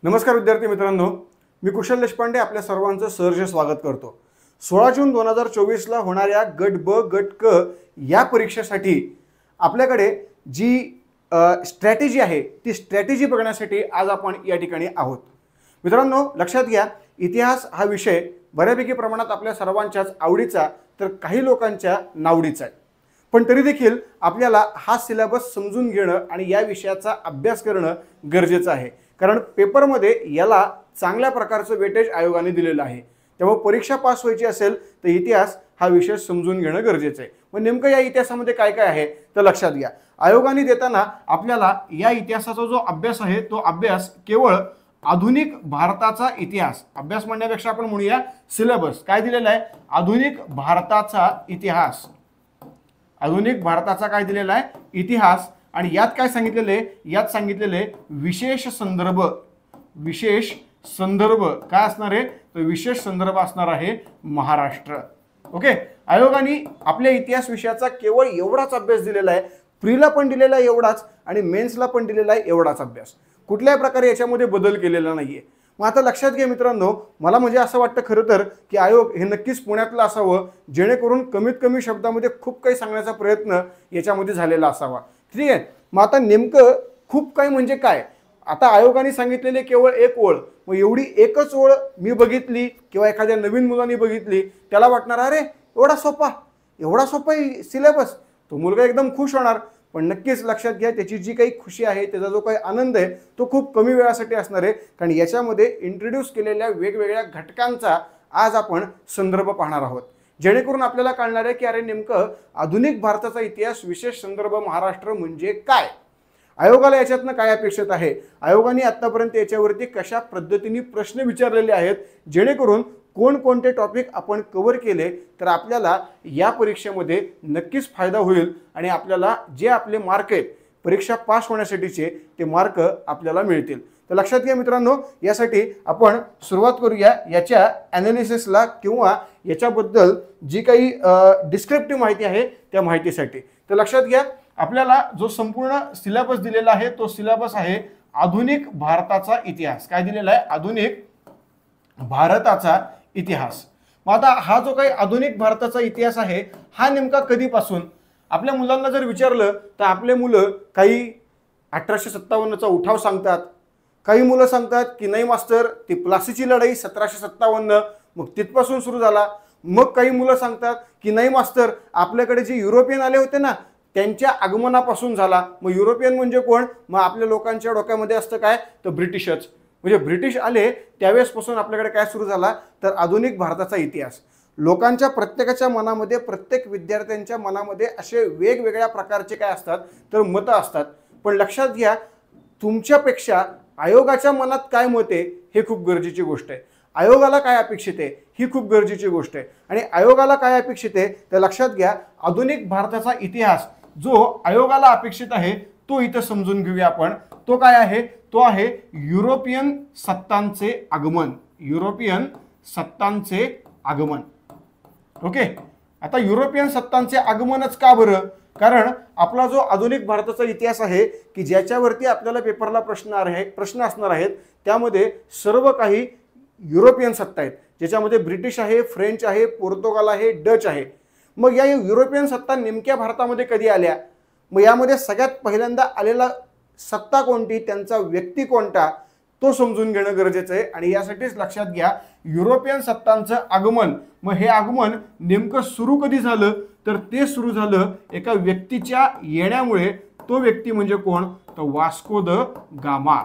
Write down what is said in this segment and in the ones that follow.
नमस्कार विद्यार्थी मित्रांनो, मी कुशल देशपांडे आपल्या सर्वांचं सहर्ष स्वागत करतो। 16 जून 2024 ला होणाऱ्या गट ब गट क या परीक्षेसाठी आपल्याकडे जी स्ट्रॅटेजी आहे ती स्ट्रॅटेजी बघण्यासाठी आज आपण या ठिकाणी आहोत। मित्रांनो, लक्षात घ्या, इतिहास हा विषय बऱ्यापैकी प्रमाणात आपल्या सर्वांच्याच आवडीचा तर काही लोकांच्या नावडीचा आहे, पण तरी देखील आपल्याला हा सिलेबस समजून घेणं आणि या विषयाचा अभ्यास करणं गरजेचं आहे, कारण पेपरमध्ये याला चांगल्या प्रकारचं वेटेज आयोगाने दिलेलं आहे। त्यामुळे परीक्षा पास व्हायची असेल तर इतिहास हा विषय समजून घेणं गरजेचं आहे। मग नेमकं या इतिहासामध्ये काय काय आहे तर लक्षात घ्या, आयोगाने देताना आपल्याला या इतिहासाचा जो अभ्यास आहे तो अभ्यास केवळ आधुनिक भारताचा इतिहास, अभ्यास म्हणण्यापेक्षा आपण म्हणूया सिलेबस काय दिलेला आहे, आधुनिक भारताचा इतिहास, आधुनिक भारताचा काय दिलेला आहे इतिहास। आणि यात काय सांगितलेले, यात सांगितलेले विशेष संदर्भ, विशेष संदर्भ काय असणार आहे तर विशेष संदर्भ असणार आहे महाराष्ट्र। ओके, आयोगाने आपल्या इतिहास विषयाचा केवळ एवढाच अभ्यास दिलेला आहे, प्रीला पण दिलेला आहे एवढाच आणि मेन्सला पण दिलेला आहे एवढाच अभ्यास, कुठल्याही प्रकारे याच्यामध्ये बदल केलेला नाहीये। मग आता लक्षात घ्या मित्रांनो, मला म्हणजे असं वाटतं खरं तर की आयोग हे नक्कीच पुण्यातलं असावं, जेणेकरून कमीत कमी शब्दामध्ये खूप काही सांगण्याचा प्रयत्न याच्यामध्ये झालेला असावा। ठीक आहे, मग आता नेमकं खूप काही म्हणजे काय, आता आयोगाने सांगितलेले केवळ एक ओळ, मग एवढी एकच ओळ मी बघितली किंवा एखाद्या नवीन मुलांनी बघितली त्याला वाटणार अरे एवढा सोपा सिलेबस, तो मुलगा एकदम खुश होणार। पण नक्कीच लक्षात घ्या, त्याची जी काही खुशी आहे, त्याचा जो काही आनंद आहे तो खूप कमी वेळासाठी असणार आहे, कारण याच्यामध्ये इंट्रोड्यूस केलेल्या वेगवेगळ्या घटकांचा आज आपण संदर्भ पाहणार आहोत, जेणेकरून आपल्याला कळणार आहे की अरे नेमकं आधुनिक भारताचा इतिहास विशेष संदर्भ महाराष्ट्र म्हणजे काय, आयोगाला याच्यातनं काय अपेक्षित आहे, आयोगाने आतापर्यंत याच्यावरती कशा पद्धतीने प्रश्न विचारलेले आहेत, जेणेकरून कोणकोणते टॉपिक आपण कव्हर केले तर आपल्याला या परीक्षेमध्ये नक्कीच फायदा होईल आणि आपल्याला जे आपले मार्क आहेत परीक्षा पास होण्यासाठीचे ते मार्क आपल्याला मिळतील। तर लक्षात घ्या मित्रांनो, यासाठी आपण सुरुवात करूया याच्या ॲनालिसिसला किंवा याच्याबद्दल जी काही डिस्क्रिप्टिव्ह माहिती आहे त्या माहितीसाठी। तर लक्षात घ्या, आपल्याला जो संपूर्ण सिलेबस दिलेला आहे तो सिलेबस आहे आधुनिक भारताचा इतिहास, काय दिलेला आहे आधुनिक भारताचा इतिहास। मग आता हा जो काही आधुनिक भारताचा इतिहास आहे हा नेमका कधीपासून, आपल्या मुलांना जर विचारलं तर आपले मुलं काही 1857चा उठाव सांगतात, काही मुलं सांगतात की नाही मास्टर ती प्लासीची लढाई 1757 मग तिथपासून सुरू झाला, मग काही मुलं सांगतात की नाही मास्टर आपल्याकडे जे युरोपियन आले होते ना त्यांच्या आगमनापासून झाला। मग युरोपियन म्हणजे कोण, मग आपल्या लोकांच्या डोक्यामध्ये असतं काय तर ब्रिटिशच, म्हणजे ब्रिटिश आले त्यावेळेसपासून आपल्याकडे काय सुरू झाला तर आधुनिक भारताचा इतिहास। लोकांच्या प्रत्येकाच्या मनामध्ये, प्रत्येक विद्यार्थ्यांच्या मनामध्ये असे वेगवेगळ्या प्रकारचे काय असतात तर मतं असतात, पण लक्षात घ्या तुमच्यापेक्षा आयोगाच्या मनात काय मत आहे हे खूप गरजेची गोष्ट आहे, आयोगाला काय अपेक्षित आहे ही खूप गरजेची गोष्ट आहे। आणि आयोगाला काय अपेक्षित आहे तर लक्षात घ्या, आधुनिक भारताचा इतिहास जो आयोगाला अपेक्षित आहे तो इथं समजून घेऊया आपण, तो काय आहे, तो आहे युरोपियन सत्तांचे आगमन, युरोपियन सत्तांचे आगमन। ओके, आता युरोपियन सत्तांचे आगमनच का बरं, कारण आपला जो आधुनिक भारताचा इतिहास आहे की ज्याच्यावरती आपल्याला पेपरला प्रश्न असणार आहेत त्यामध्ये सर्व काही युरोपियन सत्ता आहेत, ज्याच्यामध्ये ब्रिटिश आहे, फ्रेंच आहे, पोर्तुगाल आहे, डच आहे। मग या युरोपियन सत्ता नेमक्या भारतामध्ये कधी आल्या, मग यामध्ये सगळ्यात पहिल्यांदा आलेला सत्ता कोणती, त्यांचा व्यक्ती कोणता तो समजून घेणं गरजेचं आहे। आणि यासाठीच लक्षात घ्या युरोपियन सत्तांचं आगमन, मग हे आगमन नेमकं सुरू कधी झालं तर ते सुरू झालं एका व्यक्तीच्या येण्यामुळे, तो व्यक्ती म्हणजे कोण तर वास्को द गामा।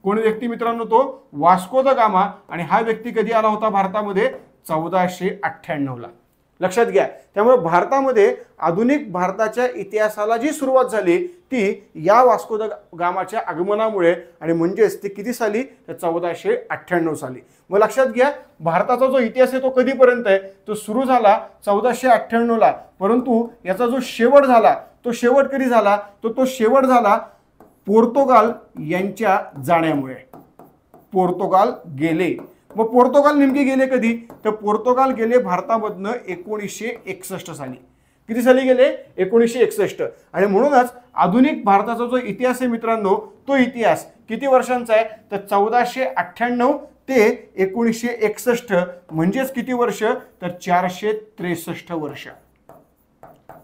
कोण व्यक्ती मित्रांनो तो वास्को द गामा, आणि हा व्यक्ती कधी आला होता भारतामध्ये 1498 ला, लक्षात घ्या। त्यामुळे भारतामध्ये आधुनिक भारताच्या इतिहासाला जी सुरुवात झाली ती या वास्को द गामाच्या आगमनामुळे, आणि म्हणजेच ती किती साली तर 1498 साली। मग लक्षात घ्या, भारताचा जो इतिहास आहे तो कधीपर्यंत आहे तो सुरू झाला 1498 ला, परंतु याचा जो शेवट झाला तो शेवट कधी झाला तो शेवट झाला पोर्तुगाल यांच्या जाण्यामुळे, पोर्तुगाल गेले। मग पोर्तुगाल नेमके गेले कधी तर पोर्तुगाल गेले भारतामधनं 1961 साली, किती साली गेले? 1961. आणि म्हणूनच आधुनिक भारताचा जो इतिहास आहे मित्रांनो, तो इतिहास किती वर्षांचा आहे? तर 1498 ते 1961, म्हणजेच किती वर्ष? तर 463 वर्ष.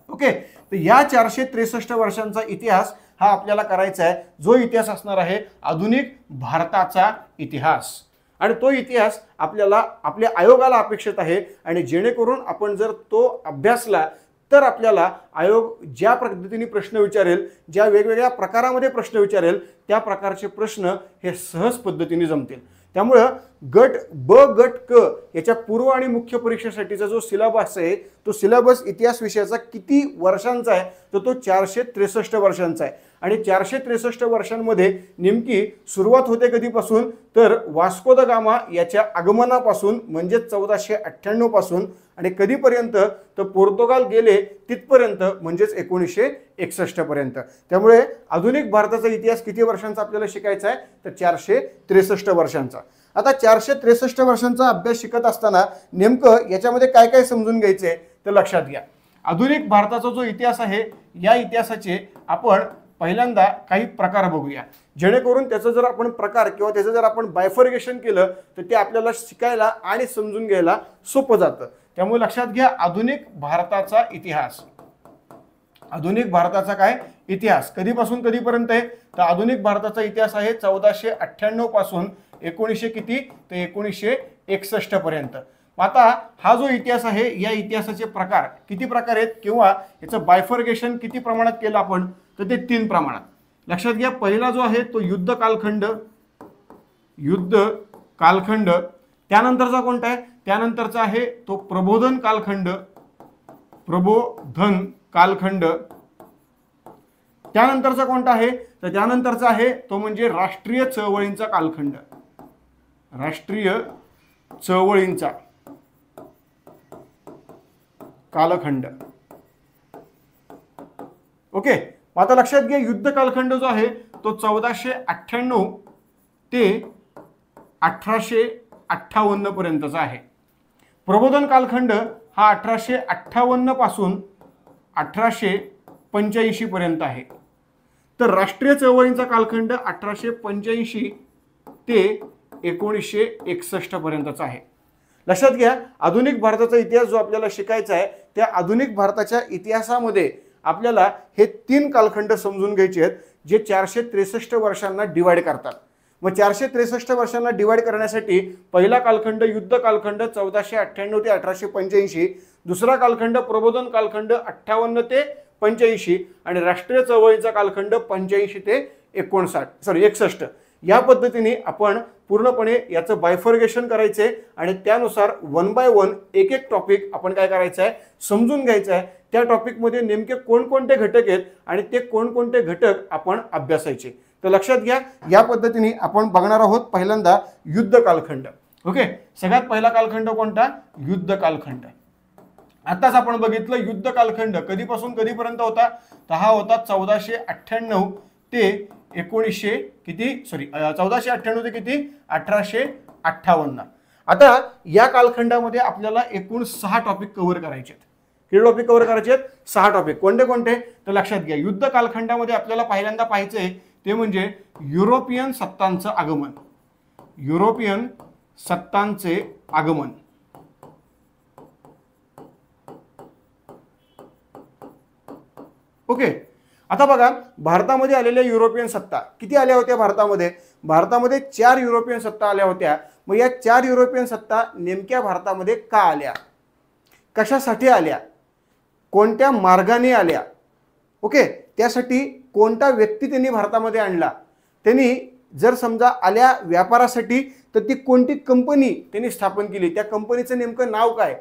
ओके, तर या 463 वर्षांचा इतिहास हा आपल्याला करायचा आहे, जो इतिहास असणार आहे आधुनिक भारताचा इतिहास. आणि तो इतिहास आपल्याला आपल्या आयोगाला अपेक्षित आहे. आणि जेणेकरून आपण जर तो अभ्यासला तर आपल्याला आयोग ज्या पद्धतीने प्रश्न विचारेल, ज्या वेगवेगळ्या प्रकारामध्ये प्रश्न विचारेल, त्या प्रकारचे प्रश्न हे सहज पद्धतीने जमतील. त्यामुळं गट ब गट क याच्या पूर्व आणि मुख्य परीक्षेसाठीचा जो सिलेबस आहे, तो सिलेबस इतिहास विषयाचा किती वर्षांचा आहे? तर तो 463 वर्षांचा आहे. आणि 463 वर्षांमध्ये नेमकी सुरुवात होते कधीपासून? तर वास्को द गामा याच्या आगमनापासून, म्हणजे 1498 पासून, आणि कधीपर्यंत? तर पोर्तुगाल गेले तिथपर्यंत, म्हणजेच 1961 पर्यंत. त्यामुळे आधुनिक भारताचा इतिहास किती वर्षांचा आपल्याला शिकायचा आहे? तर 463 वर्षांचा. आता 463 वर्षांचा अभ्यास शिकत असताना नेमकं याच्यामध्ये काय काय समजून घ्यायचंय तर लक्षात घ्या. आधुनिक भारताचा जो इतिहास आहे, या इतिहासाचे आपण पहिल्यांदा काही प्रकार बघूया, जेणेकरून त्याचं जर आपण प्रकार किंवा त्याचं जर आपण बायफर्गेशन केलं तर ते आपल्याला शिकायला आणि समजून घ्यायला सोपं जातं. त्यामुळे लक्षात घ्या, आधुनिक भारताचा इतिहास. आधुनिक भारताचा काय इतिहास कधीपासून कधीपर्यंत आहे? तर आधुनिक भारताचा इतिहास आहे 1498 पासून 1900 किती? तर 1961 पर्यंत. आता हा जो इतिहास आहे, या इतिहासाचे प्रकार किती प्रकार आहेत किंवा याचं बायफर्गेशन किती प्रमाणात केलं आपण? तर ते 3 प्रमाणात. लक्षात घ्या, पहिला जो आहे तो युद्ध कालखंड. युद्ध कालखंड. त्यानंतरचा कोणता आहे? त्यानंतरचा आहे तो प्रबोधन कालखंड. प्रबोधन कालखंड. त्यानंतरचा कोणता आहे? तर त्यानंतरचा आहे तो म्हणजे राष्ट्रीय चळवळींचा कालखंड. राष्ट्रीय चळवळींचा कालखंड. ओके, आता लक्षात घ्या, युद्ध कालखंड जो आहे तो 1498 ते 1858 पर्यंतचा आहे. प्रबोधन कालखंड हा 1858 पासून 1885 पर्यंत आहे. तर राष्ट्रीय चळवळींचा कालखंड 1885 ते 1961 पर्यंतचा आहे. लक्षात घ्या, आधुनिक भारताचा इतिहास जो आपल्याला शिकायचा आहे, त्या आधुनिक भारताच्या इतिहासामध्ये आपल्याला हे 3 कालखंड समजून घ्यायचे आहेत, जे 463 वर्षांना डिवाइड करतात. मग 463 वर्षांना डिवाइड करण्यासाठी पहिला कालखंड युद्ध कालखंड 1498 ते 1885, दुसरा कालखंड प्रबोधन कालखंड 58 ते 85, आणि राष्ट्रीय चळवळीचा कालखंड 85 ते 61. या पद्धतीने आपण पूर्णपणे याचं बायफर्गेशन करायचंय आणि त्यानुसार 1 बाय 1 एक एक टॉपिक आपण काय करायचं आहे? समजून घ्यायचं आहे. त्या टॉपिकमध्ये नेमके कोणकोणते घटक आहेत आणि ते कोणकोणते घटक आपण अभ्यासायचे. तर लक्षात घ्या, या पद्धतीने आपण बघणार आहोत पहिल्यांदा युद्ध कालखंड. ओके, सगळ्यात पहिला कालखंड कोणता? युद्ध कालखंड. आताच आपण बघितलं युद्ध कालखंड कधीपासून कधीपर्यंत होता? तर हा होता 1498 ते 1900 किती? 1498 ते किती? 1858. आता या कालखंडामध्ये आपल्याला एकूण 6 टॉपिक कव्हर करायचे आहेत. किती टॉपिक कव्हर करायचे आहेत? 6 टॉपिक. कोणते कोणते? तर लक्षात घ्या, युद्ध कालखंडामध्ये आपल्याला पहिल्यांदा पाहायचंय ते म्हणजे युरोपियन सत्तांचं आगमन. युरोपियन सत्तांचे आगमन. ओके, आता बघा, भारतामध्ये आलेल्या युरोपियन सत्ता किती आल्या होत्या भारतामध्ये? भारतामध्ये 4 युरोपियन सत्ता आल्या होत्या. मग या 4 युरोपियन सत्ता नेमक्या भारतामध्ये का आल्या? कशासाठी आल्या? कोणत्या मार्गाने आल्या? ओके, त्यासाठी कोणता व्यक्ती त्यांनी भारतामध्ये आणला? त्यांनी जर समजा आल्या व्यापारासाठी तर ती कोणती कंपनी त्यांनी स्थापन केली? त्या कंपनीचं नेमकं नाव काय?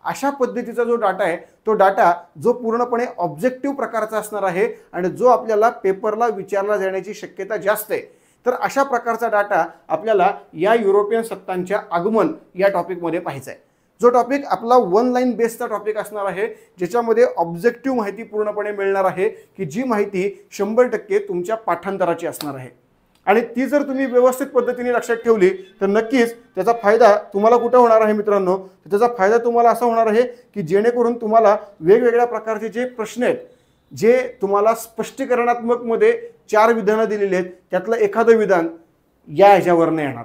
अशा पद्धतीचा जो डाटा आहे, तो डाटा जो पूर्णपणे ऑब्जेक्टिव्ह प्रकारचा असणार आहे आणि जो आपल्याला पेपरला विचारला जाण्याची शक्यता जास्त आहे. तर अशा प्रकारचा डाटा आपल्याला या युरोपियन सत्तांच्या आगमन या टॉपिकमध्ये पाहायचा आहे. जो टॉपिक आपला 1 लाईन बेसचा टॉपिक असणार आहे, ज्याच्यामध्ये ऑब्जेक्टिव्ह माहिती पूर्णपणे मिळणार आहे, की जी माहिती 100% तुमच्या पाठांतराची असणार आहे. आणि ती जर तुम्ही व्यवस्थित पद्धतीने लक्षात ठेवली तर नक्कीच त्याचा फायदा तुम्हाला कुठं होणार आहे मित्रांनो, त्याचा फायदा तुम्हाला असा होणार आहे की जेणेकरून तुम्हाला वेगवेगळ्या प्रकारचे जे प्रश्न आहेत, जे तुम्हाला स्पष्टीकरणात्मक मध्ये 4 विधानं दिलेली आहेत त्यातलं एखादं विधान या ह्याच्यावरनं येणार,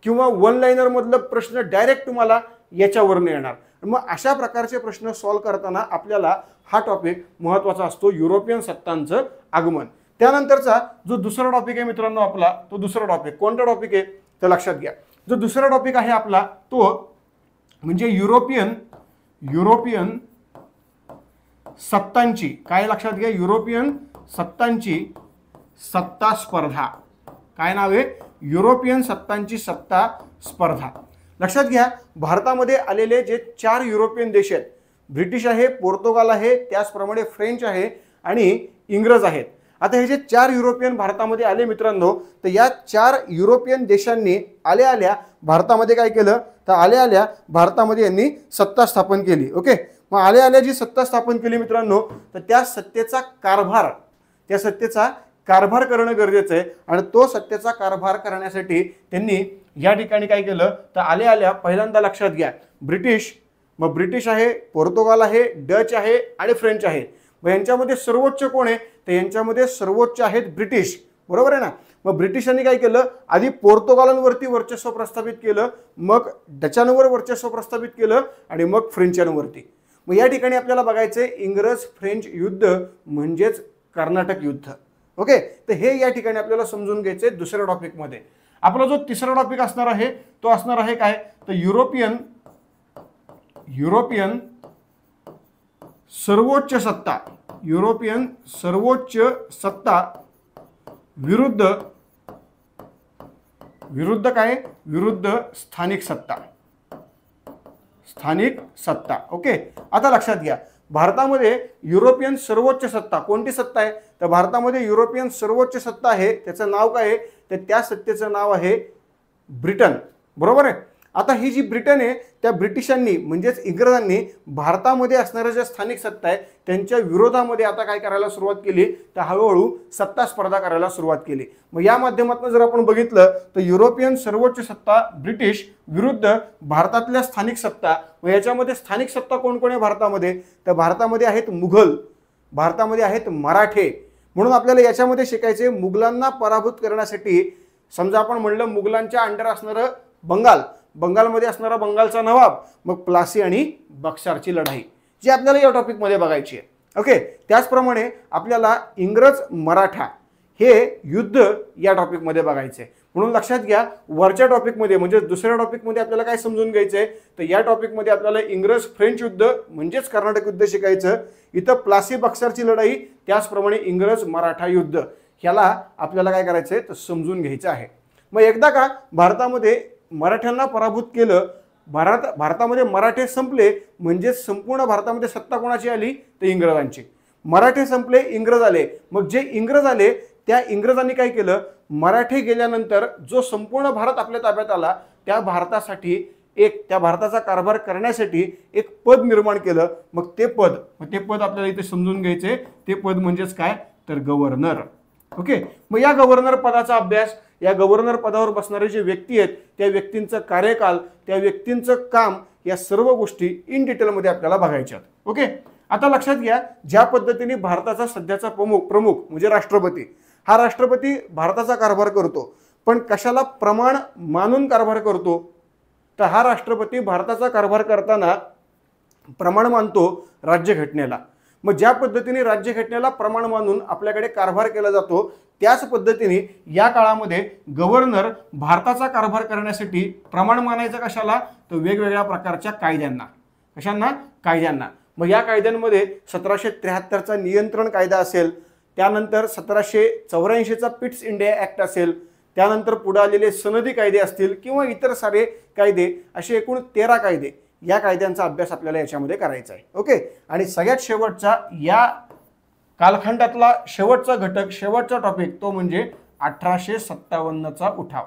किंवा वन लाइनर मधलं प्रश्न डायरेक्ट तुम्हाला याच्यावरनं येणार. मग अशा प्रकारचे प्रश्न सॉल्व्ह करताना आपल्याला हा टॉपिक महत्त्वाचा असतो, युरोपियन सत्तांचं आगमन. त्यानंतरचा जो दुसरा टॉपिक आहे मित्रांनो आपला, तो दुसरा टॉपिक कोणता टॉपिक आहे तर लक्षात घ्या. जो दुसरा टॉपिक आहे आपला तो म्हणजे युरोपियन सत्तांची, काय लक्षात घ्या, युरोपियन सत्तांची सत्ता स्पर्धा. काय नाव आहे, युरोपियन सत्तांची सत्ता स्पर्धा. लक्षात घ्या, भारतामध्ये आलेले जे 4 युरोपियन देश आहेत, ब्रिटिश आहे, पोर्तुगाल आहे, त्याचप्रमाणे फ्रेंच आहे आणि इंग्रज आहेत. आता हे जे 4 युरोपियन भारतामध्ये आले मित्रांनो, तर या 4 युरोपियन देशांनी आल्या भारतामध्ये काय केलं तर आल्या भारतामध्ये यांनी सत्ता स्थापन केली. ओके, मग आल्या जी सत्ता स्थापन केली मित्रांनो, तर त्या सत्तेचा कारभार करणं गरजेचं आहे. आणि तो सत्तेचा कारभार करण्यासाठी त्यांनी या ठिकाणी काय केलं तर आल्या पहिल्यांदा लक्षात घ्या, ब्रिटिश आहे, पोर्तुगाल आहे, डच आहे आणि फ्रेंच आहे. मग यांच्यामध्ये सर्वोच्च कोण आहे तर यांच्यामध्ये सर्वोच्च आहेत ब्रिटिश, बरोबर आहे ना. मग ब्रिटिशांनी काय केलं, आधी पोर्तुगालांवरती वर्चस्व प्रस्थापित केलं, मग डचांवर वर्चस्व प्रस्थापित केलं आणि मग फ्रेंचांवरती. मग या ठिकाणी आपल्याला बघायचंय इंग्रज फ्रेंच युद्ध म्हणजेच कर्नाटक युद्ध. ओके, तर हे या ठिकाणी आपल्याला समजून घ्यायचंय दुसऱ्या टॉपिक मध्ये. आपला जो तिसरा टॉपिक असणार आहे तो असणार आहे काय तर युरोपियन सर्वोच्च सत्ता विरुद्ध काय, विरुद्ध स्थानिक सत्ता. ओके, आता लक्षात घ्या, भारतामध्ये युरोपियन सर्वोच्च सत्ता कोणती सत्ता आहे तर भारतामध्ये युरोपियन सर्वोच्च सत्ता आहे, त्याचं नाव काय आहे तर त्या सत्तेचं नाव आहे ब्रिटन, बरोबर आहे. आता ही जी ब्रिटन आहे त्या ब्रिटिशांनी म्हणजेच इंग्रजांनी भारतामध्ये असणाऱ्या ज्या स्थानिक सत्ता आहे त्यांच्या विरोधामध्ये आता काय करायला सुरुवात केली तर हळूहळू सत्ता स्पर्धा करायला सुरुवात केली. मग या माध्यमातून जर आपण बघितलं तर युरोपियन सर्वोच्च सत्ता ब्रिटिश विरुद्ध भारतातल्या स्थानिक सत्ता. मग याच्यामध्ये स्थानिक सत्ता कोण कोण आहे भारतामध्ये तर भारतामध्ये आहेत मुघल, भारतामध्ये आहेत मराठे. म्हणून आपल्याला याच्यामध्ये शिकायचे मुघलांना पराभूत करण्यासाठी, समजा आपण म्हणलं मुघलांच्या अंडर असणारं बंगालमध्ये असणारा बंगालचा नवाब, मग प्लासी आणि बक्सारची लढाई जी आपल्याला या टॉपिकमध्ये बघायची आहे. ओके, त्याचप्रमाणे आपल्याला इंग्रज मराठा हे युद्ध या टॉपिकमध्ये बघायचे. म्हणून लक्षात घ्या, वरच्या टॉपिकमध्ये म्हणजे दुसऱ्या टॉपिकमध्ये आपल्याला काय समजून घ्यायचंय तर या टॉपिकमध्ये आपल्याला इंग्रज फ्रेंच युद्ध म्हणजेच कर्नाटक युद्ध शिकायचं. इथं प्लासी बक्सारची लढाई, त्याचप्रमाणे इंग्रज मराठा युद्ध, ह्याला आपल्याला काय करायचंय तर समजून घ्यायचं आहे. मग एकदा का भारतामध्ये मराठ्यांना पराभूत केलं, भारतामध्ये मराठे संपले म्हणजे संपूर्ण भारतामध्ये सत्ता कोणाची आली तर इंग्रजांची. मराठे संपले, इंग्रज आले. मग जे इंग्रज आले त्या इंग्रजांनी काय केलं, मराठे गेल्यानंतर जो संपूर्ण भारत आपल्या ताब्यात आला त्या भारताचा कारभार करण्यासाठी एक पद निर्माण केलं. मग ते पद आपल्याला इथे समजून घ्यायचे. ते पद म्हणजेच काय तर गव्हर्नर. ओके, मग या गव्हर्नर पदाचा अभ्यास, या गव्हर्नर पदावर बसणारे जे व्यक्ती आहेत त्या व्यक्तींचं कार्यकाल, त्या व्यक्तींचं काम, या सर्व गोष्टी इन डिटेलमध्ये आपल्याला बघायच्यात. ओके, आता लक्षात घ्या, ज्या पद्धतीने भारताचा सध्याचा प्रमुख म्हणजे राष्ट्रपती भारताचा कारभार करतो, पण कशाला प्रमाण मानून कारभार करतो तर हा राष्ट्रपती भारताचा कारभार करताना प्रमाण मानतो राज्यघटनेला. मग ज्या पद्धतीने राज्यघटनेला प्रमाण मानून आपल्याकडे कारभार केला जातो त्याच पद्धतीने या काळामध्ये गव्हर्नर भारताचा कारभार करण्यासाठी प्रमाण मानायचं कशाला तर वेगवेगळ्या प्रकारच्या कायद्यांना. मग या कायद्यांमध्ये 1773चा नियंत्रण कायदा असेल, त्यानंतर 1784चा पिट्स इंडिया ऍक्ट असेल, त्यानंतर पुढे आलेले सनदी कायदे असतील किंवा इतर सारे कायदे, असे एकूण 13 कायदे, या कायद्यांचा अभ्यास आपल्याला याच्यामध्ये करायचा आहे. ओके, आणि सगळ्यात शेवटचा या कालखंडातला शेवटचा घटक, शेवटचा टॉपिक तो म्हणजे 1857चा उठाव.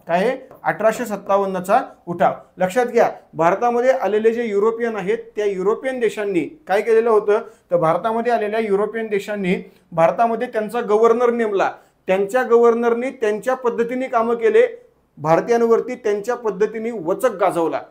काय आहे 1857चा उठाव. लक्षात घ्या, भारतामध्ये आलेले जे युरोपियन आहेत त्या युरोपियन देशांनी काय केलेलं होतं तर भारतामध्ये आलेल्या युरोपियन देशांनी भारतामध्ये त्यांचा गव्हर्नर नेमला. त्यांच्या गव्हर्नरनी त्यांच्या पद्धतीने कामं केले, भारतीयांवरती त्यांच्या पद्धतीने वचक गाजवला,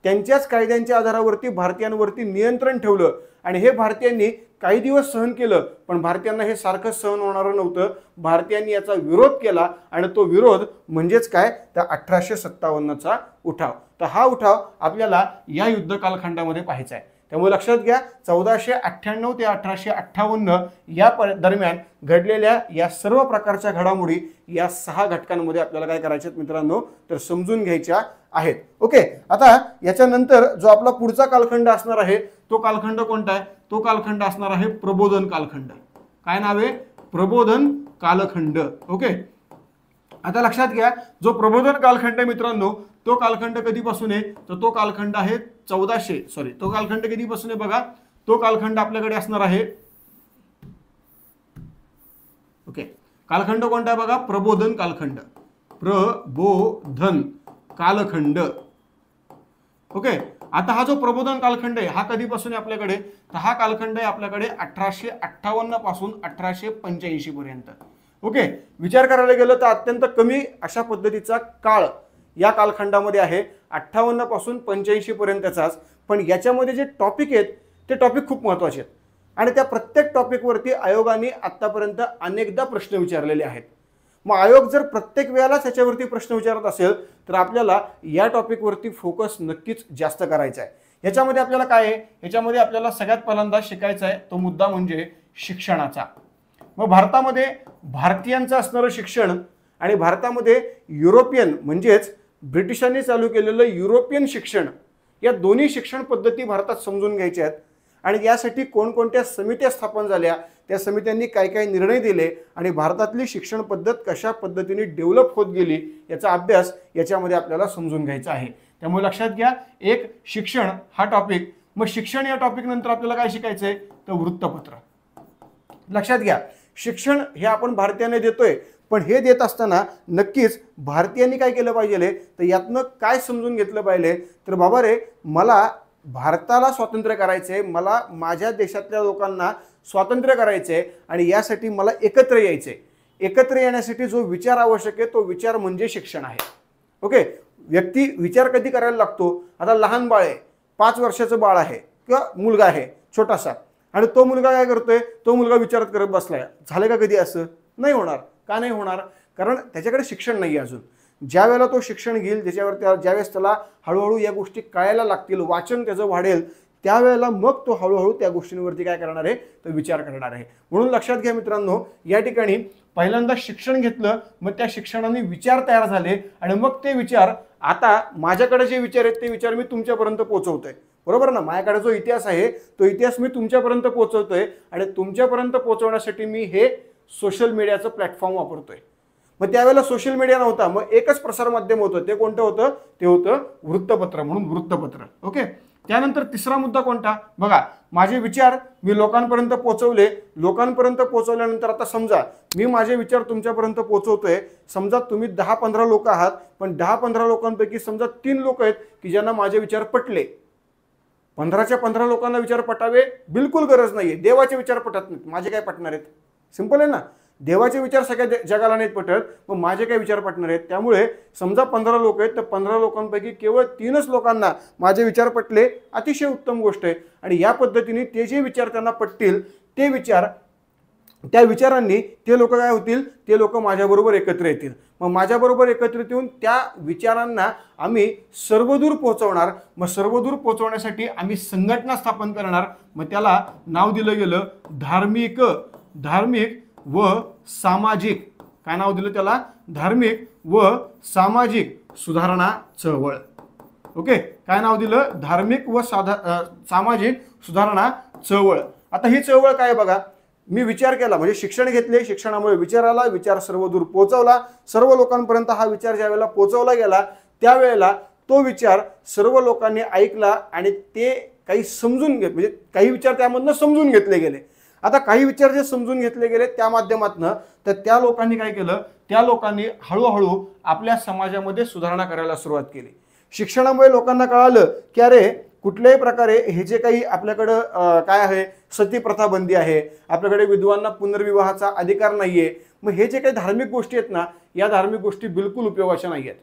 त्यांच्याच कायद्यांच्या आधारावरती भारतीयांवरती नियंत्रण ठेवलं आणि हे भारतीयांनी काही दिवस सहन केलं. पण भारतीयांना हे सारखं सहन होणारं नव्हतं. भारतीयांनी याचा विरोध केला आणि तो विरोध म्हणजेच काय, त्या 1857चा उठाव. तर हा उठाव आपल्याला या युद्ध कालखंडामध्ये पाहायचा आहे. त्यामुळे लक्षात घ्या, 1498 ते 1858 या दरम्यान घडलेल्या या सर्व प्रकारच्या घडामोडी या 6 घटकांमध्ये आपल्याला काय करायचे मित्रांनो, तर समजून घ्यायच्या आहेत. ओके, आता याच्यानंतर जो आपला पुढचा कालखंड असणार आहे तो कालखंड कोणता आहे, तो कालखंड असणार आहे प्रबोधन कालखंड. काय नाव आहे, प्रबोधन कालखंड. ओके, आता लक्षात घ्या, जो प्रबोधन कालखंड मित्रांनो तो कालखंड कधीपासून आहे, तर तो कालखंड आहे तो कालखंड कधीपासून आहे बघा, तो कालखंड आपल्याकडे असणार आहे. ओके, कालखंड कोणता आहे बघा, प्रबोधन कालखंड. प्रबोधन कालखंड. ओके, आता हा जो प्रबोधन कालखंड आहे हा कधीपासून आहे आपल्याकडे, तर हा कालखंड आहे आपल्याकडे 1858 पासून 1885 पर्यंत. ओके, विचार करायला गेलं तर अत्यंत कमी अशा पद्धतीचा काळ या कालखंडामध्ये आहे, 58 पासून 85 पर्यंतचाच. पण याच्यामध्ये जे टॉपिक आहेत ते टॉपिक खूप महत्त्वाचे आहेत आणि त्या प्रत्येक टॉपिकवरती आयोगाने आत्तापर्यंत अनेकदा प्रश्न विचारलेले आहेत. मग आयोग जर प्रत्येक वेळेला त्याच्यावरती प्रश्न विचारत असेल तर आपल्याला या टॉपिकवरती फोकस नक्कीच जास्त करायचा आहे. याच्यामध्ये आपल्याला काय आहे, याच्यामध्ये आपल्याला सगळ्यात पहिल्यांदा शिकायचा आहे तो मुद्दा म्हणजे शिक्षणाचा. मग भारतामध्ये भारतीयांचं असणारं शिक्षण आणि भारतामध्ये युरोपियन म्हणजेच ब्रिटिशांनी चालू केलेलं युरोपियन शिक्षण, या दोन्ही शिक्षण पद्धती भारतात समजून घ्यायच्या आहेत. आणि यासाठी कोणकोणत्या समित्या स्थापन झाल्या, त्या समित्यांनी काय काय निर्णय दिले आणि भारतातली शिक्षण पद्धत कशा पद्धतीने डेव्हलप होत गेली याचा अभ्यास याच्यामध्ये आपल्याला समजून घ्यायचा आहे. त्यामुळे लक्षात घ्या, एक शिक्षण हा टॉपिक. मग शिक्षण या टॉपिक नंतर आपल्याला काय शिकायचं आहे, तर वृत्तपत्र. लक्षात घ्या, शिक्षण हे आपण भारतीयांना देतोय, पण हे देत असताना नक्कीच भारतीयांनी काय केलं पाहिजे, तर यातनं काय समजून घेतलं पाहिजे, तर बाबा रे मला भारताला स्वातंत्र्य करायचंय, मला माझ्या देशातल्या लोकांना स्वातंत्र्य करायचंय आणि यासाठी मला एकत्र यायचंय. एकत्र येण्यासाठी जो विचार आवश्यक आहे तो विचार म्हणजे शिक्षण आहे. ओके, व्यक्ती विचार कधी करायला लागतो, आता लहान बाळ आहे, 5 वर्षाचं बाळ आहे किंवा मुलगा आहे छोटासा, आणि तो मुलगा काय करतोय, तो मुलगा विचार करत बसलाय. झालं का कधी असं? नाही होणार. का नाही होणार, कारण त्याच्याकडे शिक्षण नाही अजून. ज्या वेळेला तो शिक्षण घेईल, त्याच्यावर ज्यावेळेस त्याला हळूहळू या गोष्टी कळायला लागतील, वाचन त्याचं वाढेल, त्यावेळेला मग तो हळूहळू त्या गोष्टींवरती काय करणार आहे, तर विचार करणार आहे. म्हणून लक्षात घ्या मित्रांनो, या ठिकाणी पहिल्यांदा शिक्षण घेतलं, मग त्या शिक्षणाने विचार तयार झाले आणि मग ते विचार, आता माझ्याकडे जे विचार आहेत ते विचार मी तुमच्यापर्यंत पोहोचवतोय. बरोबर ना, माझ्याकडे जो इतिहास आहे तो इतिहास मी तुमच्यापर्यंत पोहोचवतोय आणि तुमच्यापर्यंत पोहोचवण्यासाठी मी हे सोशल मीडियाचं प्लॅटफॉर्म वापरतोय. मग त्यावेळेला सोशल मीडिया नव्हता, मग एकच प्रसार माध्यम होतं, ते कोणतं होतं, ते होतं वृत्तपत्र. म्हणून वृत्तपत्र. ओके, त्यानंतर तिसरा मुद्दा कोणता बघा, माझे विचार मी लोकांपर्यंत पोहोचवले. लोकांपर्यंत पोहोचवल्यानंतर आता समजा मी माझे विचार तुमच्यापर्यंत पोहोचवतोय, समजा तुम्ही 10-15 लोक आहात, पण 10-15 लोकांपैकी समजा 3 लोक आहेत की ज्यांना माझे विचार पटले. 15च्या 15 लोकांना विचार पटावे बिलकुल गरज नाहीये. देवाचे विचार पटत नाहीत, माझे काय पटणार आहेत? सिंपल आहे ना, देवाचे विचार सगळ्या जगाला नाहीत पटत, मग माझे काय विचार पटणार आहेत? त्यामुळे समजा 15 लोक आहेत, तर 15 लोकांपैकी केवळ 3च लोकांना माझे विचार पटले, अतिशय उत्तम गोष्ट आहे. आणि या पद्धतीने ते जे विचार त्यांना पटतील ते विचार, त्या विचारांनी ते लोक काय होतील, ते लोक माझ्याबरोबर एकत्र येतील. मग माझ्याबरोबर एकत्रित येऊन त्या विचारांना आम्ही सर्वदूर पोहोचवणार. मग सर्वदूर पोहोचवण्यासाठी आम्ही संघटना स्थापन करणार. मग त्याला नाव दिलं गेलं धार्मिक व सामाजिक. काय नाव दिलं त्याला? धार्मिक व सामाजिक सुधारणा चळवळ. ओके, काय नाव दिलं? धार्मिक व सामाजिक सुधारणा चळवळ. आता ही चळवळ काय बघा, मी विचार केला म्हणजे शिक्षण घेतले, शिक्षणामुळे विचार आला, विचार सर्वदूर पोहोचवला, सर्व लोकांपर्यंत हा विचार ज्या वेळेला पोहोचवला गेला त्यावेळेला तो विचार सर्व लोकांनी ऐकला आणि ते काही समजून घेत, म्हणजे काही विचार त्यामधनं समजून घेतले गेले. आता काही विचार जे समजून घेतले गेले त्या माध्यमातून, तर त्या लोकांनी काय केलं, त्या लोकांनी हळूहळू आपल्या समाजामध्ये सुधारणा करायला सुरुवात केली. शिक्षणामुळे लोकांना कळालं की अरे कुठल्याही प्रकारे हे जे काही आपल्याकडं काय आहे, सती प्रथा बंदी आहे, आपल्याकडे विधवांना पुनर्विवाहाचा अधिकार नाहीये, मग हे जे काही धार्मिक गोष्टी आहेत ना, या धार्मिक गोष्टी बिलकुल उपयोगाच्या नाही आहेत.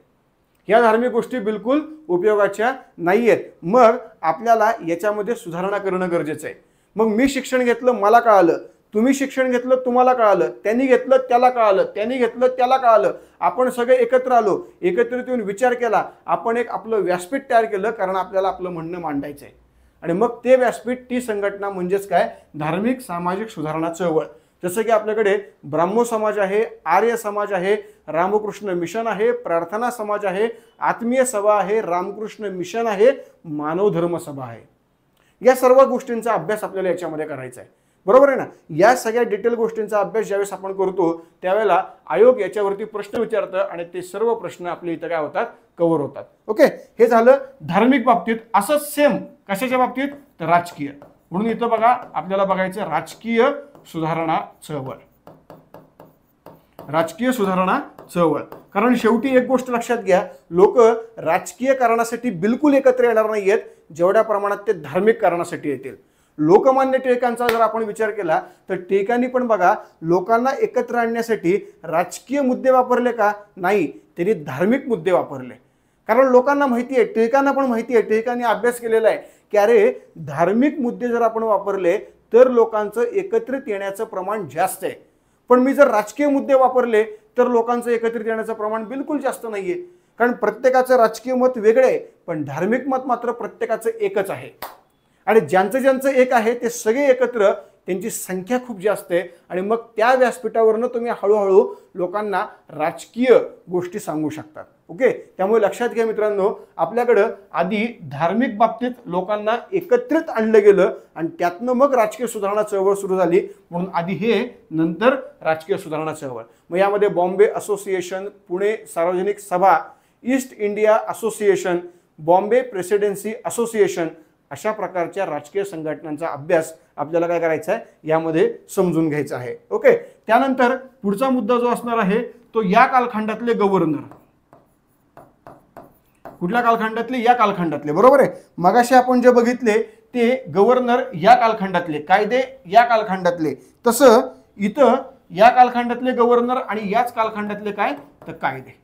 या धार्मिक गोष्टी बिलकुल उपयोगाच्या नाही आहेत. मग आपल्याला याच्यामध्ये सुधारणा करणं गरजेचं आहे. मग मी शिक्षण घेतलं, मला कळालं, तुम्ही शिक्षण घेतलं, तुम्हाला कळालं, त्यांनी घेतलं, त्याला कळालं, त्यांनी घेतलं, त्याला कळालं, आपण सगळे एकत्र आलो, एकत्रित येऊन विचार केला, आपण एक आपलं व्यासपीठ तयार केलं, कारण आपल्याला आपलं म्हणणं मांडायचं आहे. आणि मग ते व्यासपीठ, ती संघटना म्हणजेच काय, धार्मिक सामाजिक सुधारणा चळवळ. जसं की आपल्याकडे ब्राह्मो समाज आहे, आर्य समाज आहे, रामकृष्ण मिशन आहे, प्रार्थना समाज आहे, आत्मीय सभा आहे, रामकृष्ण मिशन आहे, मानव धर्म सभा आहे. या सर्व गोष्टींचा अभ्यास आपल्याला याच्यामध्ये करायचा आहे. बरोबर आहे ना. या सगळ्या डिटेल गोष्टींचा अभ्यास ज्यावेळेस आपण करतो त्यावेळेला आयोग याच्यावरती प्रश्न विचारतं आणि ते सर्व प्रश्न आपल्या इथं काय होतात, कव्हर होतात. ओके, हे झालं धार्मिक बाबतीत. असंच सेम कशाच्या बाबतीत, तर राजकीय. म्हणून इथं बघा आपल्याला बघायचं राजकीय सुधारणा चळवळ. राजकीय सुधारणा चळवळ. कारण शेवटी एक गोष्ट लक्षात घ्या, लोक राजकीय कारणासाठी बिलकुल एकत्र येणार नाहीयेत जेवढ्या प्रमाणात ते धार्मिक कारणासाठी येतील. लोकमान्य टिळकांचा जर आपण विचार केला तर टिळकांनी पण बघा लोकांना एकत्र आणण्यासाठी राजकीय मुद्दे वापरले का, नाही, त्यांनी धार्मिक मुद्दे वापरले. कारण लोकांना माहिती आहे, टिळकांना पण माहिती आहे, टिळकांनी अभ्यास केलेला आहे की अरे धार्मिक मुद्दे जर आपण वापरले तर लोकांचं एकत्रित येण्याचं प्रमाण जास्त आहे. पण मी जर राजकीय मुद्दे वापरले तर लोकांचं एकत्रित येण्याचं प्रमाण बिलकुल जास्त नाहीये. कारण प्रत्येकाचं राजकीय मत वेगळं आहे, पण धार्मिक मत मात्र प्रत्येकाचं एकच आहे. आणि ज्यांचं ज्यांचं एक आहे ते सगळे एकत्र, त्यांची संख्या खूप जास्त आहे. आणि मग त्या व्यासपीठावरनं तुम्ही हळूहळू लोकांना राजकीय गोष्टी सांगू शकतात. ओके, त्यामुळे लक्षात घ्या मित्रांनो, आपल्याकडं आधी धार्मिक बाबतीत लोकांना एकत्रित आणलं गेलं आणि त्यातनं मग राजकीय सुधारणा चळवळ सुरू झाली. म्हणून आधी हे, नंतर राजकीय सुधारणा चळवळ. मग यामध्ये बॉम्बे असोसिएशन, पुणे सार्वजनिक सभा, east India association, Bombay presidency association अशा प्रकारच्या राजकीय संघटनांचा अभ्यास आपल्याला काय करायचा आहे, यामध्ये समजून घ्यायचा आहे. ओके, त्यानंतर पुढचा मुद्दा जो असणार आहे तो या कालखंडातले गव्हर्नर. कुठल्या कालखंडातले, या कालखंडातले. बरोबर आहे. मगाशी आपण जे बघितले ते गव्हर्नर या कालखंडातले, कायदे या कालखंडातले. तसं इथं या कालखंडातले गव्हर्नर आणि याच कालखंडातले काय, तर कायदे.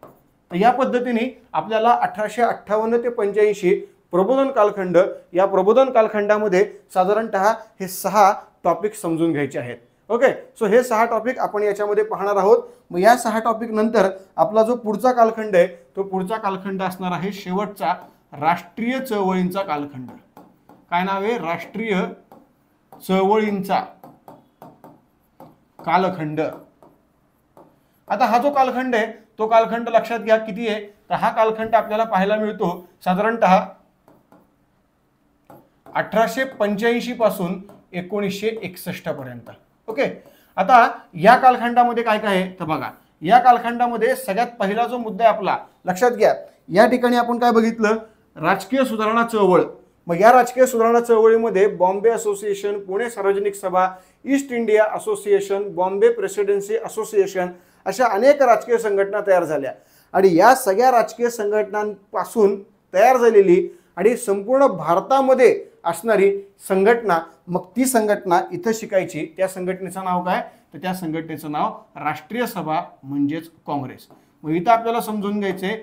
तर या पद्धतीने आपल्याला 1858 ते 85 प्रबोधन कालखंड, या प्रबोधन कालखंडामध्ये साधारणतः हे 6 टॉपिक समजून घ्यायचे आहेत. ओके, सो हे 6 टॉपिक आपण याच्यामध्ये पाहणार आहोत. मग या 6 टॉपिक नंतर आपला जो पुढचा कालखंड आहे तो पुढचा कालखंड असणार आहे शेवटचा राष्ट्रीय चळवळींचा कालखंड. काय नाव आहे, राष्ट्रीय चळवळींचा कालखंड. आता हा जो कालखंड आहे तो कालखंड लक्षात घ्या किती आहे, तर हा कालखंड आपल्याला पाहायला मिळतो साधारणतः 1885 पासून 1961 पर्यंत. ओके, आता या कालखंडामध्ये काय काय आहे तर बघा, या कालखंडामध्ये सगळ्यात पहिला जो मुद्दा आहे आपला, लक्षात घ्या, या ठिकाणी आपण काय बघितलं, राजकीय सुधारणा चळवळ. मग या राजकीय सुधारणा चळवळीमध्ये बॉम्बे असोसिएशन, पुणे सार्वजनिक सभा, east India association, Bombay presidency association अशा अनेक राजकीय संघटना तयार झाल्या. आणि या सगळ्या राजकीय संघटनांपासून तयार झालेली आणि संपूर्ण भारतामध्ये असणारी संघटना, मग ती संघटना इथं शिकायची. त्या संघटनेचं नाव काय, तर त्या संघटनेचं नाव राष्ट्रीय सभा म्हणजेच काँग्रेस. मग इथं आपल्याला समजून घ्यायचे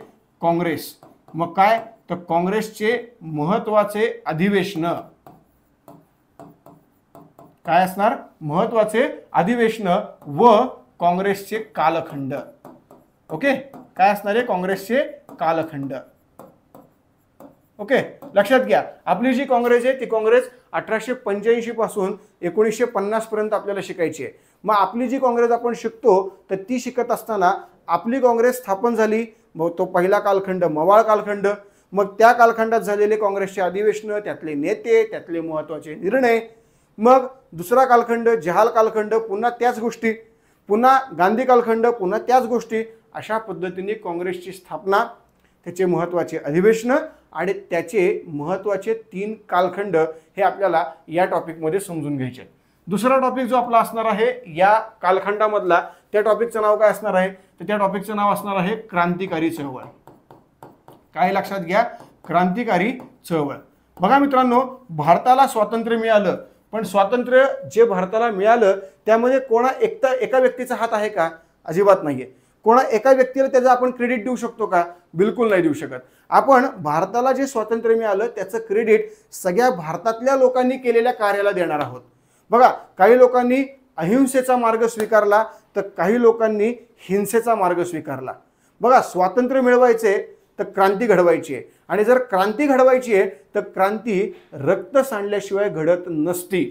काँग्रेस. मग काय, तर काँग्रेसचे महत्वाचे अधिवेशन काय असणार, महत्वाचे अधिवेशन व काँग्रेसचे कालखंड. ओके, काय असणार आहे, काँग्रेसचे कालखंड. ओके, लक्षात घ्या, आपली जी काँग्रेस आहे ती काँग्रेस 1885 पासून 1950 पर्यंत आपल्याला शिकायची आहे. मग आपली जी काँग्रेस आपण शिकतो तर ती शिकत असताना आपली काँग्रेस स्थापन झाली. मग तो पहिला कालखंड मवाळ कालखंड. मग त्या कालखंडात झालेले काँग्रेसचे अधिवेशन, त्यातले नेते, त्यातले महत्त्वाचे निर्णय. मग दुसरा कालखंड जहाल कालखंड, पुन्हा त्याच गोष्टी, पुन्हा गांधी कालखंड, पुन्हा त्याच गोष्टी. अशा पद्धतीने काँग्रेसची स्थापना, त्याचे महत्त्वाचे अधिवेशन आणि त्याचे महत्त्वाचे 3 कालखंड हे आपल्याला या टॉपिकमध्ये समजून घ्यायचे. दुसरा टॉपिक जो आपला असणार आहे या कालखंडामधला, त्या टॉपिकचं नाव काय असणार आहे, तर त्या टॉपिकचं नाव असणार आहे क्रांतिकारी चळवळ. काय लक्षात घ्या, क्रांतिकारी चळवळ. बघा मित्रांनो, भारताला स्वातंत्र्य मिळालं, पण स्वातंत्र्य जे भारताला मिळालं त्यामध्ये एका व्यक्तीचा हात आहे का? अजिबात नाहीये. कोणा एका व्यक्तीला त्याचं आपण क्रेडिट देऊ शकतो का? बिलकुल नाही देऊ शकत. आपण भारताला जे स्वातंत्र्य मिळालं त्याचं क्रेडिट सगळ्या भारतातल्या लोकांनी केलेल्या कार्याला देणार आहोत. बघा, काही लोकांनी अहिंसेचा मार्ग स्वीकारला तर काही लोकांनी हिंसेचा मार्ग स्वीकारला. बघा, स्वातंत्र्य मिळवायचे तर क्रांती घडवायची आहे, आणि जर क्रांती घडवायची आहे तर क्रांती रक्त सांडल्याशिवाय घडत नसती,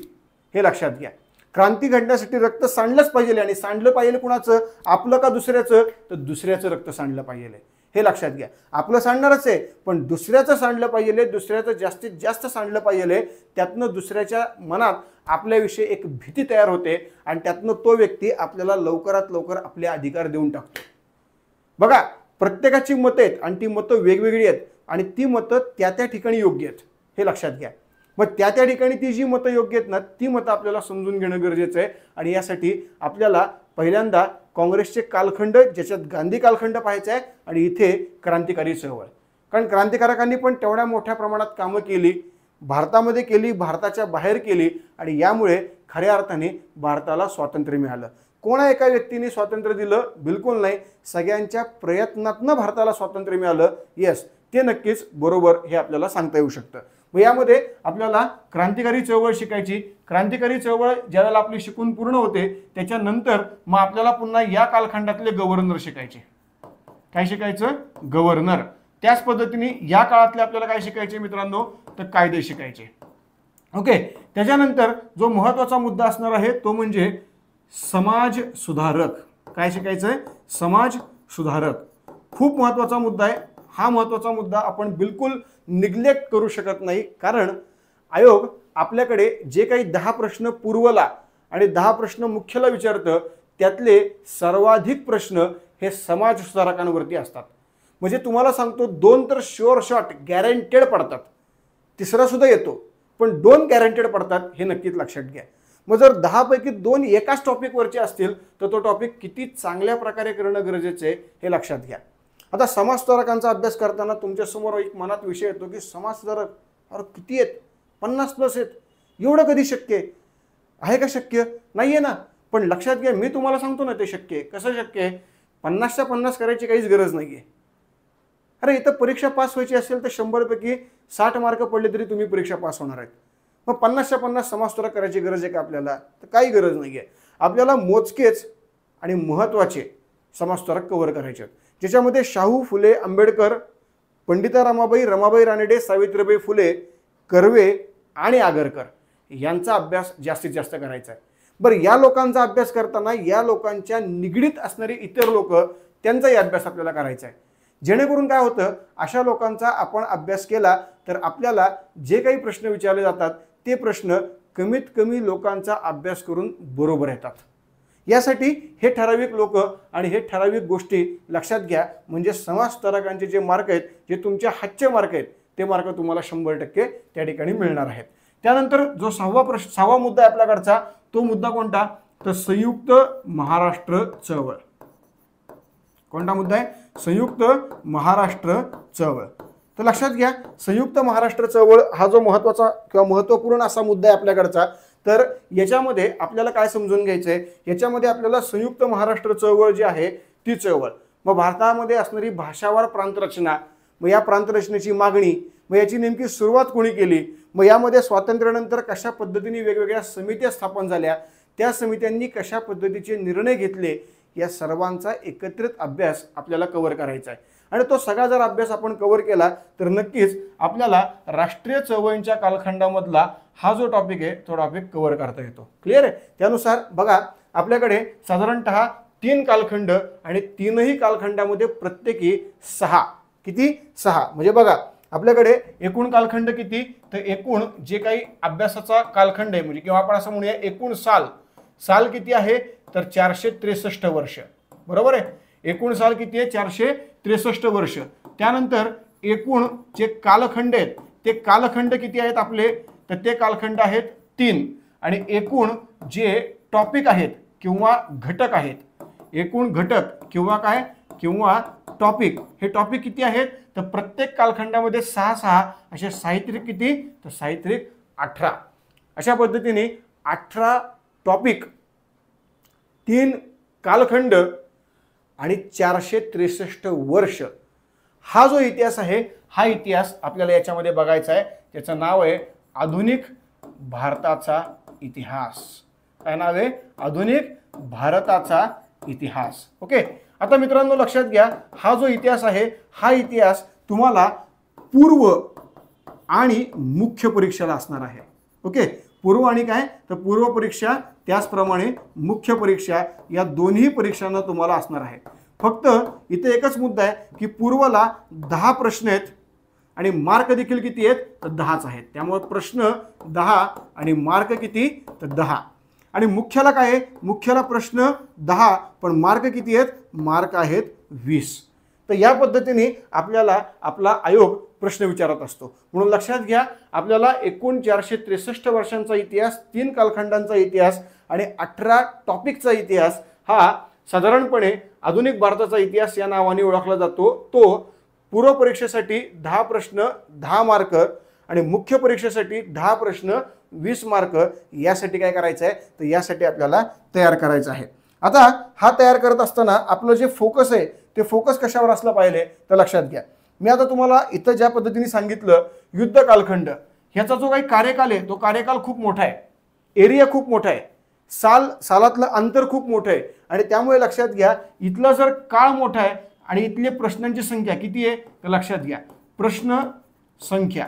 हे लक्षात घ्या. क्रांती घडण्यासाठी रक्त सांडलंच पाहिजे, आणि सांडलं पाहिजे कुणाचं? आपलं का दुसऱ्याचं? तर दुसऱ्याचं रक्त सांडलं पाहिजे, हे लक्षात घ्या. आपलं सांडणारच आहे, पण दुसऱ्याचं सांडलं पाहिजे, दुसऱ्याचं जास्तीत जास्त सांडलं पाहिजे. त्यातनं दुसऱ्याच्या मनात आपल्याविषयी एक भीती तयार होते, आणि त्यातनं तो व्यक्ती आपल्याला लवकरात लवकर आपले अधिकार देऊन टाकतो. बघा, प्रत्येकाची मतं आहेत, आणि ती मतं वेगवेगळी आहेत, आणि ती मतं त्या त्या ठिकाणी योग्य आहेत, हे लक्षात घ्या. मग त्या त्या ठिकाणी ती जी मतं योग्य आहेत ना, ती मतं आपल्याला समजून घेणं गरजेचं आहे. आणि यासाठी आपल्याला पहिल्यांदा काँग्रेसचे कालखंड, ज्याच्यात गांधी कालखंड पाहायचा आहे, आणि इथे क्रांतिकारी चळवळ. कारण क्रांतिकारकांनी पण तेवढ्या मोठ्या प्रमाणात कामं केली, भारतामध्ये केली, भारताच्या बाहेर केली, आणि यामुळे खऱ्या अर्थाने भारताला स्वातंत्र्य मिळालं. कोणा एका व्यक्तीने स्वातंत्र्य दिलं? बिलकुल नाही. सगळ्यांच्या प्रयत्नातनं भारताला स्वातंत्र्य मिळालं. येस, ते नक्कीच बरोबर, हे आपल्याला सांगता येऊ शकतं. मग यामध्ये आपल्याला क्रांतिकारी चळवळ शिकायची. क्रांतिकारी चळवळ ज्यावेळेला आपली शिकून पूर्ण होते त्याच्यानंतर मग आपल्याला पुन्हा या कालखंडातले गव्हर्नर शिकायचे. काय शिकायचं? गव्हर्नर. त्याच पद्धतीने या काळातले आपल्याला काय शिकायचे मित्रांनो? तर कायदे शिकायचे. ओके, त्याच्यानंतर जो महत्त्वाचा मुद्दा असणार आहे तो म्हणजे समाज सुधारक. काय शिकायचंय? समाज सुधारक. खूप महत्त्वाचा मुद्दा आहे. हा महत्त्वाचा मुद्दा आपण बिलकुल निग्लेक्ट करू शकत नाही, कारण आयोग आपल्याकडे जे काही 10 प्रश्न पूर्वला आणि 10 प्रश्न मुख्यला विचारतं त्यातले सर्वाधिक प्रश्न हे समाज सुधारकांवरती असतात. म्हणजे तुम्हाला सांगतो 2 तर शुअर शॉट गॅरंटेड पडतात, तिसरा सुद्धा येतो, पण 2 गॅरंटेड पडतात, हे नक्कीच लक्षात घ्या. मग जर 10 पैकी 2 एकाच टॉपिकवरचे असतील तर तो टॉपिक किती चांगल्या प्रकारे करणं गरजेचं आहे, हे लक्षात घ्या. आता समाज सुधारकांचा अभ्यास करताना तुमच्यासमोर एक मनात विषय येतो की समाज सुधारक अरे किती आहेत? 50+ आहेत. एवढं कधी शक्य आहे का? शक्य नाहीये ना. पण लक्षात घ्या, मी तुम्हाला सांगतो ना ते शक्य आहे. कसं शक्य आहे? 50च्या 50 करायची काहीच गरज नाहीये. अरे इथं परीक्षा पास व्हायची असेल तर 100 पैकी 60 मार्क पडले तरी तुम्ही परीक्षा पास होणार आहेत. मग 50च्या 50 समाज सुधारक करायची गरज आहे का आपल्याला? तर काही गरज नाहीये. आपल्याला मोजकेच आणि महत्त्वाचे समाज सुधारक कव्हर करायचे आहेत, ज्याच्यामध्ये शाहू फुले आंबेडकर, पंडिता रमाबाई रानडे, सावित्रीबाई फुले, कर्वे आणि आगरकर यांचा अभ्यास जास्तीत जास्त करायचा आहे. बरं, या लोकांचा अभ्यास करताना या लोकांच्या निगडीत असणारी इतर लोक त्यांचाही अभ्यास आपल्याला करायचा आहे. जेणेकरून काय होतं, अशा लोकांचा आपण अभ्यास केला तर आपल्याला जे काही प्रश्न विचारले जातात ते प्रश्न कमीत कमी लोकांचा अभ्यास करून बरोबर येतात. यासाठी हे ठराविक लोक आणि हे ठराविक गोष्टी लक्षात घ्या. म्हणजे समाज सुधारकांचे जे मार्क आहेत, जे तुमच्या हातचे मार्क आहेत, ते मार्क तुम्हाला 100% त्या ठिकाणी मिळणार आहेत. त्यानंतर जो 6वा मुद्दा आहे आपल्याकडचा, तो मुद्दा कोणता? तर संयुक्त महाराष्ट्र चळवळ. कोणता मुद्दा आहे? संयुक्त महाराष्ट्र चळवळ. तर लक्षात घ्या, संयुक्त महाराष्ट्र चळवळ हा जो महत्त्वाचा किंवा महत्त्वपूर्ण असा मुद्दा आहे आपल्याकडचा. तर याच्यामध्ये आपल्याला काय समजून घ्यायचं आहे? याच्यामध्ये आपल्याला संयुक्त महाराष्ट्र चळवळ जी आहे ती चळवळ, मग भारतामध्ये असणारी भाषावार प्रांतरचना, मग या प्रांतरचनेची मागणी, मग याची नेमकी सुरुवात कोणी केली, मग यामध्ये स्वातंत्र्यानंतर कशा पद्धतीने वेगवेगळ्या समित्या स्थापन झाल्या, त्या समित्यांनी कशा पद्धतीचे निर्णय घेतले, या सर्वांचा एकत्रित अभ्यास आपल्याला कव्हर करायचा आहे. आणि तो सगळा जर अभ्यास आपण कव्हर केला तर नक्कीच आपल्याला राष्ट्रीय चळवळींच्या कालखंडामधला हा जो टॉपिक आहे तो टॉपिक कव्हर करता येतो. क्लिअर आहे? त्यानुसार बघा, आपल्याकडे साधारणतः 3 कालखंड आणि 3ही कालखंडामध्ये प्रत्येकी 6 किती? 6. म्हणजे बघा, आपल्याकडे एकूण कालखंड किती? तर एकूण जे काही अभ्यासाचा कालखंड आहे, म्हणजे किंवा आपण असं म्हणूया एकूण साल किती आहे? तर 463 वर्ष. बरोबर आहे? एकूण साल किती आहे? 463 वर्ष. त्यानंतर एकूण जे कालखंड आहेत ते कालखंड किती आहेत आपले? तर ते कालखंड आहेत 3. आणि एकूण जे टॉपिक आहेत किंवा घटक आहेत, एकूण घटक किंवा काय किंवा टॉपिक, हे टॉपिक किती आहेत तर प्रत्येक कालखंडामध्ये 6 असे साहित्रिक किती तर साहित्रिक 18. अशा पद्धतीने 18 टॉपिक, 3 कालखंड आणि 463 वर्ष. हा जो इतिहास आहे हा इतिहास आपल्याला याच्यामध्ये बघायचा आहे. त्याचं नाव आहे आधुनिक भारताचा इतिहास. काय नाव आहे? आधुनिक भारताचा इतिहास. ओके. आता मित्रांनो लक्षात घ्या, हा जो इतिहास आहे हा इतिहास तुम्हाला पूर्व आणि मुख्य परीक्षेला असणार आहे. ओके. पूर्व आणि काय तर पूर्व परीक्षा त्याचप्रमाणे मुख्य परीक्षा या दोन्ही परीक्षांना तुम्हाला असणार आहे. फक्त इथे एकच मुद्दा आहे की पूर्वला 10 प्रश्न आहेत आणि मार्क देखील किती आहेत तर 10च आहेत. त्यामुळे प्रश्न 10 आणि मार्क किती तर 10. आणि मुख्याला काय आहे? मुख्याला प्रश्न 10 पण मार्क किती आहेत? मार्क आहेत 20. तर या पद्धतीने आपल्याला आपला आयोग प्रश्न विचारत असतो. म्हणून लक्षात घ्या, आपल्याला एकूण 463 वर्षांचा इतिहास, 3 कालखंडांचा इतिहास आणि 18 टॉपिकचा इतिहास हा साधारणपणे आधुनिक भारताचा इतिहास या नावाने ओळखला जातो. तो पूर्व परीक्षेसाठी 10 प्रश्न 10 मार्क आणि मुख्य परीक्षेसाठी 10 प्रश्न 20 मार्क यासाठी काय करायचं आहे तर यासाठी आपल्याला तयार करायचं आहे. आता हा तयार करत असताना आपलं जे फोकस आहे ते फोकस कशावर असलं पाहिजे तर लक्षात घ्या. मी आता तुम्हाला इथं ज्या पद्धतीने सांगितलं युद्ध कालखंड, ह्याचा जो काही कार्यकाल आहे तो कार्यकाल खूप मोठा आहे, एरिया खूप मोठा आहे, सालातलं अंतर खूप मोठं आहे आणि त्यामुळे लक्षात घ्या इथला जर काळ मोठा आहे आणि इथले प्रश्नांची संख्या किती आहे तर लक्षात घ्या प्रश्न संख्या,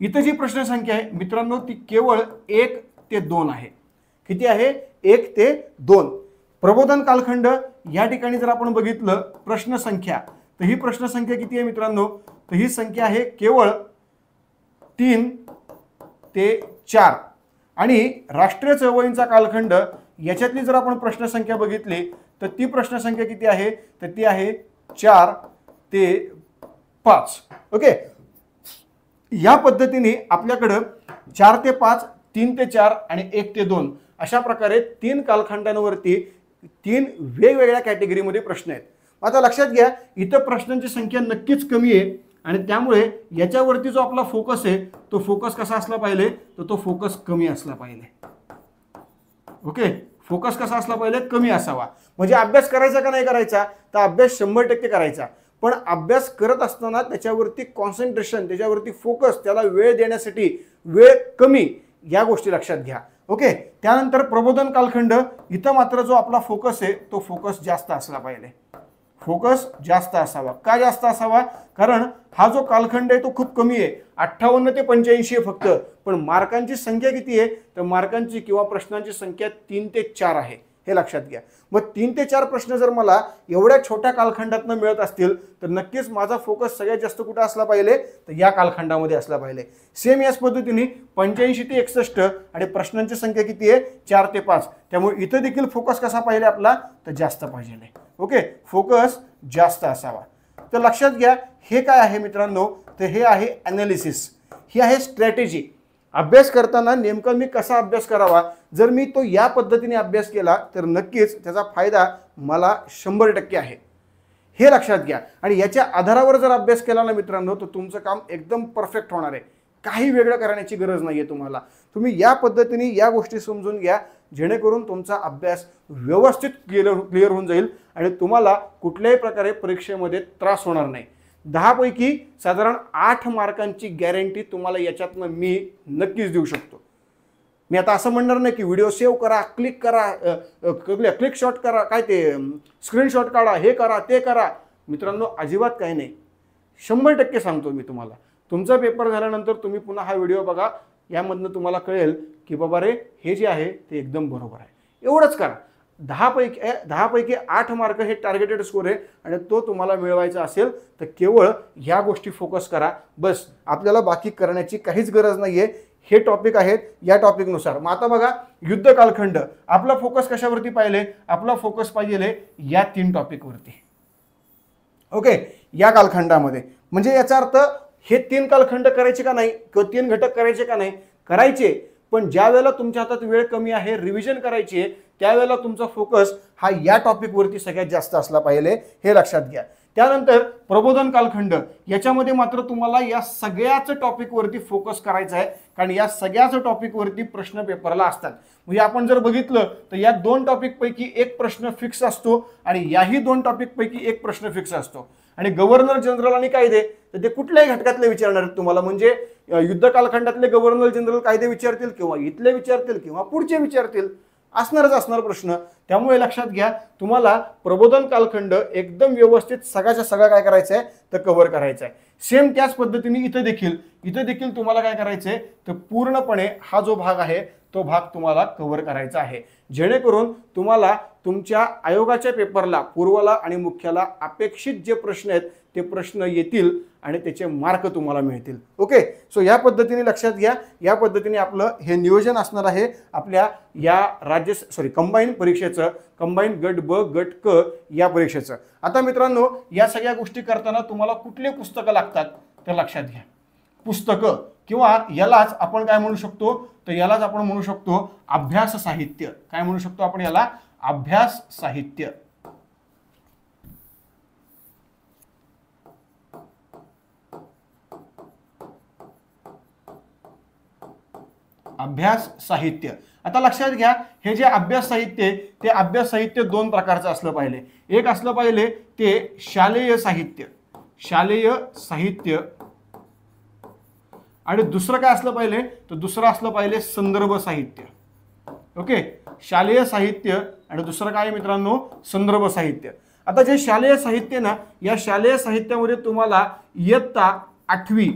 इथं जी प्रश्न संख्या आहे मित्रांनो ती केवळ 1 ते 2 आहे. किती आहे? 1 ते 2. प्रबोधन कालखंड या ठिकाणी जर आपण बघितलं प्रश्न संख्या तर ही प्रश्न संख्या किती आहे मित्रांनो तर ही संख्या आहे केवळ 3 ते 4. आणि राष्ट्रीय चळवळींचा कालखंड याच्यातली जर आपण प्रश्न संख्या बघितली तर ती प्रश्न संख्या किती आहे तर ती आहे 4 ते 5. ओके. या पद्धतीने आपल्याकडं 4 ते 5, 3 ते 4 आणि 1 ते 2 अशा प्रकारे 3 कालखंडांवरती 3 वेगवेगळ्या कॅटेगरीमध्ये प्रश्न आहेत. आता लक्षात घ्या इथं प्रश्नांची संख्या नक्कीच कमी आहे आणि त्यामुळे याच्यावरती जो आपला फोकस आहे तो फोकस कसा असला पाहिजे तर तो फोकस कमी असला पाहिजे. ओके. फोकस कसा असला पाहिजे? कमी असावा. म्हणजे अभ्यास करायचा का नाही करायचा तर अभ्यास 100% करायचा, पण अभ्यास करत असताना त्याच्यावरती कॉन्सन्ट्रेशन, त्याच्यावरती फोकस, त्याला वेळ देण्यासाठी वेळ कमी, या गोष्टी लक्षात घ्या. ओके. त्यानंतर प्रबोधन कालखंड, इथं मात्र जो आपला फोकस आहे तो फोकस जास्त असला पाहिजे. फोकस जास्त असावा. का जास्त असावा? कारण हा जो कालखंड आहे तो खूप कमी आहे, 58 ते 85 आहे फक्त, पण मार्कांची संख्या किती आहे तर मार्कांची किंवा प्रश्नांची संख्या 3 ते 4 आहे. हे लक्षात घ्या. मग 3 ते 4 प्रश्न जर मला एवढ्या छोट्या कालखंडातून मिळत असतील तर नक्कीच माझा फोकस सगळ्यात जास्त कुठे असला पाहिजे तर या कालखंडामध्ये असला पाहिजे. सेम याच पद्धतीने 85 ते 61 आणि प्रश्नांची संख्या किती आहे 4 ते 5. त्यामुळे इथं देखील फोकस कसा पाहिजे आपला तर जास्त पाहिजे. ओके. फोकस जास्त असावा. तर लक्षात घ्या हे काय आहे मित्रांनो तर हे आहे ॲनालिसिस, ही आहे स्ट्रॅटेजी. अभ्यास करताना नेमका मी कसा अभ्यास करावा, जर मी तो या पद्धतीने अभ्यास केला तर नक्कीच त्याचा फायदा मला 100% आहे. हे लक्षात घ्या. आणि याच्या आधारावर जर अभ्यास केला ना मित्रांनो तर तुमचं काम एकदम परफेक्ट होणार आहे. काही वेगळं करण्याची गरज नाही आहे तुम्हाला. तुम्ही या पद्धतीने या गोष्टी समजून घ्या जेणेकरून तुमचा अभ्यास व्यवस्थित क्लिअर होऊन जाईल आणि तुम्हाला कुठल्याही प्रकारे परीक्षेमध्ये त्रास होणार नाही. 10 पैकी साधारण 8 मार्कांची गॅरंटी तुम्हाला याच्यातनं मी नक्कीच देऊ शकतो. मी आता असं म्हणणार नाही की व्हिडिओ सेव्ह करा, क्लिक करा, क्लिक शॉट करा, काय ते स्क्रीनशॉट काढा, हे करा ते करा. मित्रांनो अजिबात काही नाही. 100% सांगतो मी तुम्हाला. तुमचा पेपर झाल्यानंतर तुम्ही पुन्हा हा व्हिडिओ बघा, यामधनं तुम्हाला कळेल की बाबा रे हे जे आहे ते एकदम बरोबर आहे. एवढंच करा. 10 पैकी 8 मार्क हे टार्गेटेड स्कोर आहे आणि तो तुम्हाला मिळवायचा असेल तर केवळ ह्या गोष्टी फोकस करा. बस. आपल्याला बाकी करण्याची काहीच गरज नाही आहे. हे टॉपिक आहेत या टॉपिकनुसार. मग आता बघा युद्ध कालखंड, आपला फोकस कशावरती पाहिजे? आपला फोकस पाहिजे या 3 टॉपिकवरती. ओके. या कालखंडामध्ये म्हणजे याचा अर्थ हे 3 कालखंड करायचे का नाही किंवा 3 घटक करायचे का नाही? करायचे. पण ज्या वेळेला तुमच्या हातात वेळ कमी आहे, रिव्हिजन करायची आहे, त्यावेळेला तुमचा फोकस हा या टॉपिकवरती सगळ्यात जास्त असला पाहिजे, हे लक्षात घ्या. त्यानंतर प्रबोधन कालखंड, याच्यामध्ये मात्र तुम्हाला या सगळ्याच टॉपिकवरती फोकस करायचा आहे, कारण या सगळ्याच टॉपिकवरती प्रश्न पेपरला असतात. म्हणजे आपण जर बघितलं तर या 2 टॉपिकपैकी एक प्रश्न फिक्स असतो आणि याही 2 टॉपिकपैकी एक प्रश्न फिक्स असतो. आणि गव्हर्नर जनरल आणि कायदे तर ते कुठल्याही घटकातले विचारणार आहेत तुम्हाला, म्हणजे युद्ध कालखंडातले गव्हर्नर जनरल कायदे विचारतील किंवा इथले विचारतील किंवा पुढचे विचारतील, असणार प्रश्न. त्यामुळे लक्षात घ्या, तुम्हाला प्रबोधन कालखंड एकदम व्यवस्थित सगळ्याच्या सगळं काय करायचं आहे तर कव्हर करायचं आहे. सेम त्याच पद्धतीने इथं देखील तुम्हाला काय करायचं आहे तर पूर्णपणे हा जो भाग आहे तो भाग तुम्हाला कव्हर करायचा आहे, जेणेकरून तुम्हाला तुमच्या आयोगाच्या पेपरला पूर्वला आणि मुख्याला अपेक्षित जे प्रश्न आहेत ते प्रश्न येतील आणि त्याचे मार्क तुम्हाला मिळतील. ओके, सो या पद्धतीने लक्षात घ्या, या पद्धतीने आपलं हे नियोजन असणार आहे आपल्या या कंबाईन परीक्षेचं, कंबाईन गट ब गट क या परीक्षेचं. आता मित्रांनो, या सगळ्या गोष्टी करताना तुम्हाला कुठले पुस्तकं लागतात तर लक्षात घ्या. पुस्तकं किंवा यालाच आपण काय म्हणू शकतो तर यालाच आपण म्हणू शकतो अभ्यास साहित्य. काय म्हणू शकतो आपण याला? अभ्यास साहित्य. अभ्यास साहित्य. आता लक्षात घ्या, हे जे अभ्यास साहित्य ते अभ्यास साहित्य 2 प्रकारचं असलं पाहिजे. एक असलं पाहिजे ते शालेय साहित्य, शालेय साहित्य, आणि दुसरं काय असलं पाहिजे तर दुसरं असलं पाहिजे संदर्भ साहित्य. ओके, शालेय साहित्य आणि दुसरं काय मित्रांनो संदर्भ साहित्य. आता जे शालेय साहित्य ना, या शालेय साहित्यामध्ये तुम्हाला इयत्ता 8वी,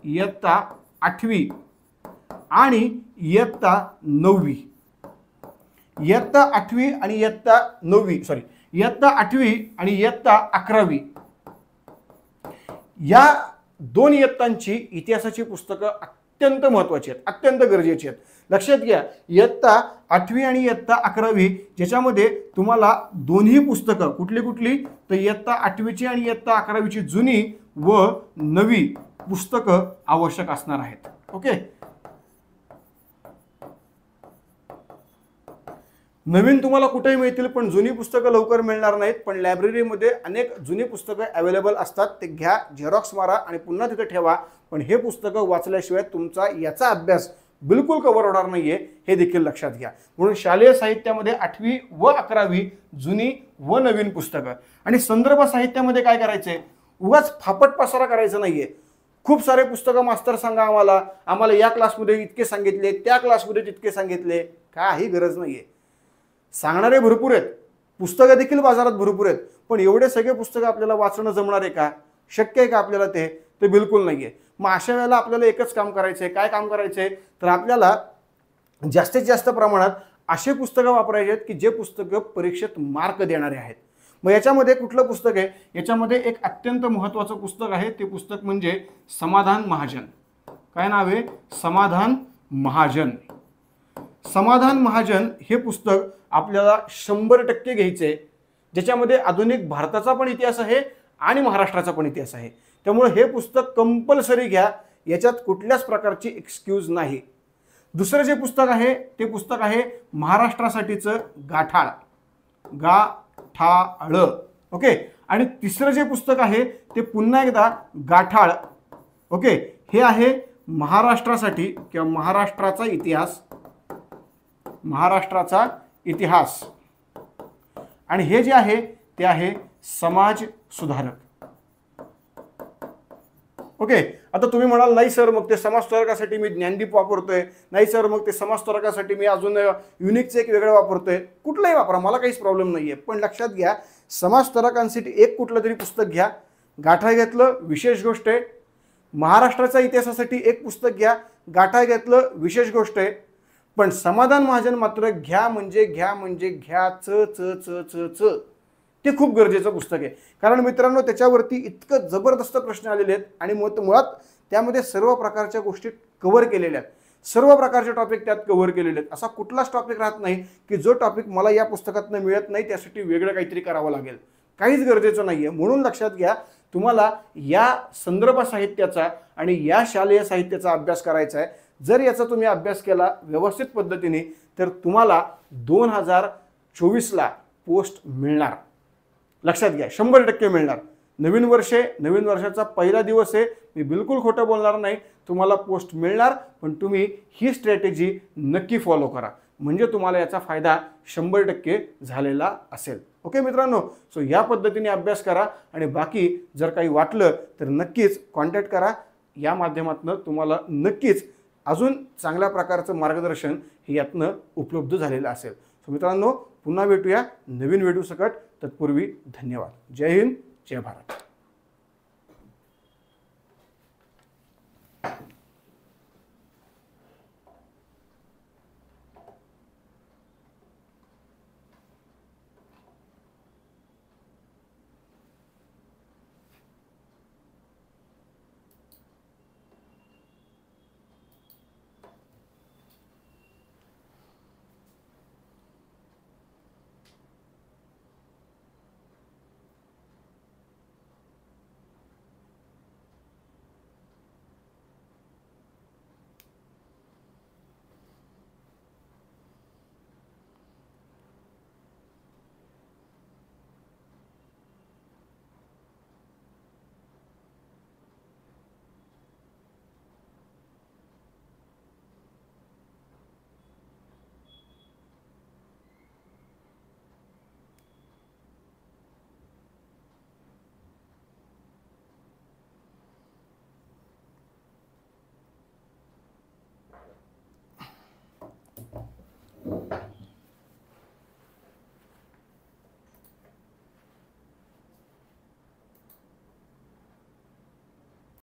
इयत्ता 8वी आणि इयत्ता 9वी, इयत्ता 8वी आणि इयत्ता 9वी, इयत्ता 8वी आणि इयत्ता 11वी या 2 इयत्तांची इतिहासाची पुस्तकं अत्यंत महत्त्वाची आहेत, अत्यंत गरजेची आहेत. लक्षात घ्या, इयत्ता 8वी आणि इयत्ता 11वी ज्याच्यामध्ये तुम्हाला दोन्ही पुस्तकं कुठली तर इयत्ता 8वीची आणि इयत्ता 11वीची जुनी व नवी पुस्तकं आवश्यक असणार आहेत. ओके, नवीन तुम्हाला कुठेही मिळतील पण जुनी पुस्तकं लवकर मिळणार नाहीत. पण लायब्ररीमध्ये अनेक जुनी पुस्तकं अवेलेबल असतात, ते घ्या, झेरॉक्स मारा आणि पुन्हा तिथे ठेवा. पण हे पुस्तकं वाचल्याशिवाय तुमचा याचा अभ्यास बिलकुल कव्हर होणार नाहीये, हे देखील लक्षात घ्या. म्हणून शालेय साहित्यामध्ये 8वी व 11वी जुनी व नवीन पुस्तकं. आणि संदर्भ साहित्यामध्ये काय करायचंय, उगाच फापट पसारा करायचं नाहीये. खूप सारे पुस्तकं मास्तर सांगा आम्हाला या क्लासमध्ये इतके सांगितले, त्या क्लासमध्ये तितके सांगितले, काही गरज नाहीये. सांगणारे भरपूर आहेत, पुस्तकं देखील बाजारात भरपूर आहेत, पण एवढे सगळे पुस्तकं आपल्याला वाचणं जमणार आहे का? शक्य आहे का आपल्याला? ते बिलकुल नाहीये. मग अशा वेळेला आपल्याला एकच काम करायचंय. काय काम करायचंय तर आपल्याला जास्तीत जास्त प्रमाणात असे पुस्तकं वापरायचे आहेत की जे पुस्तकं परीक्षेत मार्क देणारे आहेत. मग याच्यामध्ये कुठलं पुस्तक आहे? याच्यामध्ये एक अत्यंत महत्त्वाचं पुस्तक आहे, ते पुस्तक म्हणजे समाधान महाजन. काय नाव आहे? समाधान महाजन. समाधान महाजन हे पुस्तक आपल्याला 100% घ्यायचे, ज्याच्यामध्ये आधुनिक भारताचा पण इतिहास आहे आणि महाराष्ट्राचा पण इतिहास आहे. त्यामुळे हे पुस्तक कंपल्सरी घ्या, याच्यात कुठल्याच प्रकारची एक्सक्यूज नाही. दुसरं जे पुस्तक आहे ते पुस्तक आहे महाराष्ट्रासाठीचं गाठाळ, गाठाळ. ओके, आणि तिसरं जे पुस्तक आहे ते पुन्हा एकदा गाठाळ. ओके, हे आहे महाराष्ट्रासाठी किंवा महाराष्ट्राचा इतिहास, महाराष्ट्राचा इतिहास. आणि हे जे आहे ते आहे समाज सुधारक. ओके, आता तुम्ही म्हणाल नाही सर मग ते समाज सुधारकासाठी मी ज्ञानदीप वापरतोय, नाही सर मग ते समाज सुधारकासाठी मी अजून युनिकचं एक वेगळं वापरतोय. कुठलंही वापरा, मला काहीच प्रॉब्लेम नाहीये. पण लक्षात घ्या, समाज सुधारकांसाठी एक कुठलं तरी पुस्तक घ्या. गाठाळ घेतलं विशेष गोष्ट आहे. महाराष्ट्राच्या इतिहासासाठी एक पुस्तक घ्या. गाठाळ घेतलं विशेष गोष्ट आहे. पण समाधान महाजन मात्र घ्या म्हणजे घ्या च ते खूप गरजेचं पुस्तक आहे. कारण मित्रांनो त्याच्यावरती इतकं जबरदस्त प्रश्न आलेले आहेत आणि मुळात त्यामध्ये सर्व प्रकारच्या गोष्टी कव्हर केलेल्या आहेत, सर्व प्रकारचे टॉपिक त्यात कव्हर केलेले आहेत. असा कुठलाच टॉपिक राहत नाही की जो टॉपिक मला या पुस्तकातनं मिळत नाही, त्यासाठी वेगळं काहीतरी करावं लागेल. काहीच गरजेचं नाहीये. म्हणून लक्षात घ्या, तुम्हाला या संदर्भ साहित्याचा आणि या शालेय साहित्याचा अभ्यास करायचा आहे. जर याचा तुम्ही अभ्यास केला व्यवस्थित पद्धतीने तर तुम्हाला 2024ला पोस्ट मिळणार. लक्षात घ्या, 100% मिळणार. नवीन वर्ष आहे, नवीन वर्षाचा पहिला दिवस आहे, मी बिलकुल खोटं बोलणार नाही. तुम्हाला पोस्ट मिळणार, पण तुम्ही ही स्ट्रॅटेजी नक्की फॉलो करा, म्हणजे तुम्हाला याचा फायदा 100% झालेला असेल. ओके मित्रांनो, सो या पद्धतीने अभ्यास करा आणि बाकी जर काही वाटलं तर नक्कीच कॉन्टॅक्ट करा. या माध्यमातून तुम्हाला नक्कीच अजून चांगल्या प्रकारचं मार्गदर्शन हे यातनं उपलब्ध झालेलं असेल. सो मित्रांनो, पुन्हा भेटूया नवीन व्हिडिओ सकट. तत्पूर्वी धन्यवाद. जय हिंद, जय भारत.